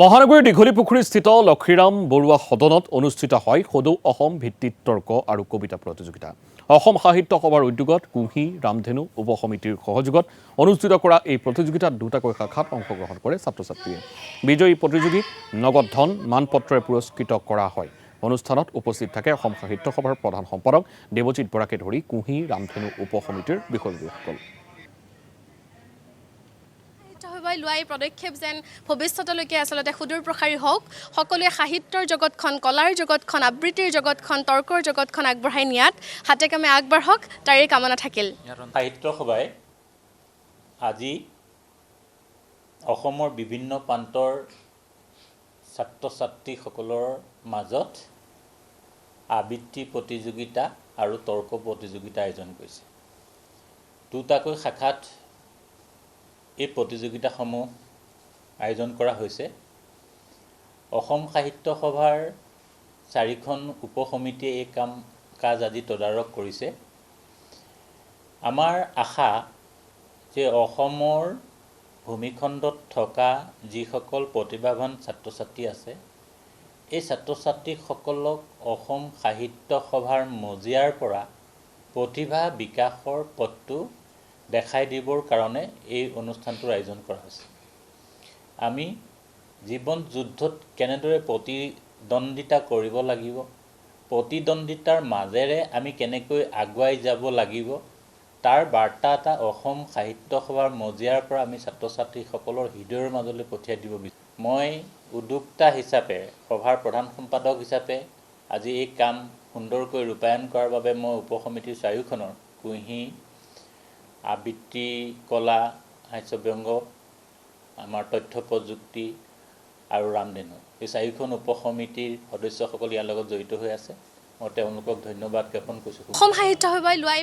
মহানগৰীৰ দীঘলীপুখুৰীস্থিত লক্ষীৰাম বৰুৱা সদনত অনুষ্ঠিত হয় সদৌ অসম ভিত্তিক তৰ্ক আৰু কবিতা প্ৰতিযোগিতা। অসম সাহিত্য সভাৰ উদ্যোগত কুঁহি ৰামধেনু উপ সমিতিৰ সহযোগত অনুষ্ঠিত কৰা এই প্ৰতিযোগিতাত দুটাকৈ শাখাত অংশগ্ৰহণ কৰে ছাত্ৰ-ছাত্ৰীয়ে। বিজয়ী প্ৰতিযোগীক নগদ ধন মানপত্ৰৰে পুৰস্কৃত কৰা হয়। অনুষ্ঠানত উপস্থিত থাকে অসম সাহিত্য সভাৰ প্ৰধান সম্পাদক দেৱজিৎ বৰাকে ধৰি কুঁহি ৰামধেনু উপ সমিতিৰ বিষয়ববীয়াসকল। লোৱা এই পদক্ষেপ যেন ভৱিষ্যতলৈকে আচলতে সুদূৰ প্ৰসাৰী হওক, সকলোৱে সাহিত্যৰ জগতখন, কলাৰ জগতখন, আবৃত্তিৰ জগতখন, তৰ্কৰ জগতখন আগবঢ়াই নিয়াত হাতে কামে আগবাঢ়ক, তাৰেই কামনা থাকিল। সাহিত্য সভাই আজি অসমৰ বিভিন্ন প্ৰান্তৰ ছাত্ৰ ছাত্ৰীসকলৰ মাজত আবৃত্তি প্ৰতিযোগিতা আৰু তৰ্ক প্ৰতিযোগিতা আয়োজন কৰিছে। দুটাকৈ শাখাত এই প্ৰতিযোগিতাসমূহ আয়োজন কৰা হৈছে। অসম সাহিত্য সভাৰ 4খন উপসমিতিয়ে এই কাজ আজি তদাৰক কৰিছে। আমাৰ আশা যে অসমৰ ভূমিখণ্ডত থকা যিসকল প্ৰতিভাৱান ছাত্ৰ ছাত্ৰী আছে, এই ছাত্ৰ ছাত্ৰীসকলক অসম সাহিত্য সভাৰ মজিয়াৰ পৰা প্ৰতিভা বিকাশৰ পথটো দেখাই দিবৰ কাৰণে এই অনুষ্ঠানটোৰ আয়োজন কৰা হৈছে। আমি জীৱন যুদ্ধত কেনেদৰে প্ৰতিদ্বন্দ্বিতা কৰিব লাগিব, প্ৰতিদ্বন্দ্বিতাৰ মাজেৰে আমি কেনেকৈ আগুৱাই যাব লাগিব, তাৰ বাৰ্তা এটা অসম সাহিত্য সভাৰ মজিয়াৰ পৰা আমি ছাত্ৰ ছাত্ৰীসকলৰ হৃদয়ৰ মাজলৈ পঠিয়াই দিব বিচাৰোঁ। মই উদ্যোক্তা হিচাপে, সভাৰ প্ৰধান সম্পাদক হিচাপে আজি এই কাম সুন্দৰকৈ ৰূপায়ণ কৰাৰ বাবে মই উপসমিতিৰ চাৰিওখনৰ কুঁহি, আবৃত্তি কলা, হাস্যব্যংগ, আমাৰ তথ্য প্ৰযুক্তি আৰু ৰামধেনু, এই 4খন উপসমিতিৰ সদস্যসকল ইয়াৰ লগত জড়িত হৈ আছে। মই তেওঁলোকক ধন্যবাদ জ্ঞাপন কৰিছোঁ। অসম সাহিত্য সভাই লোৱা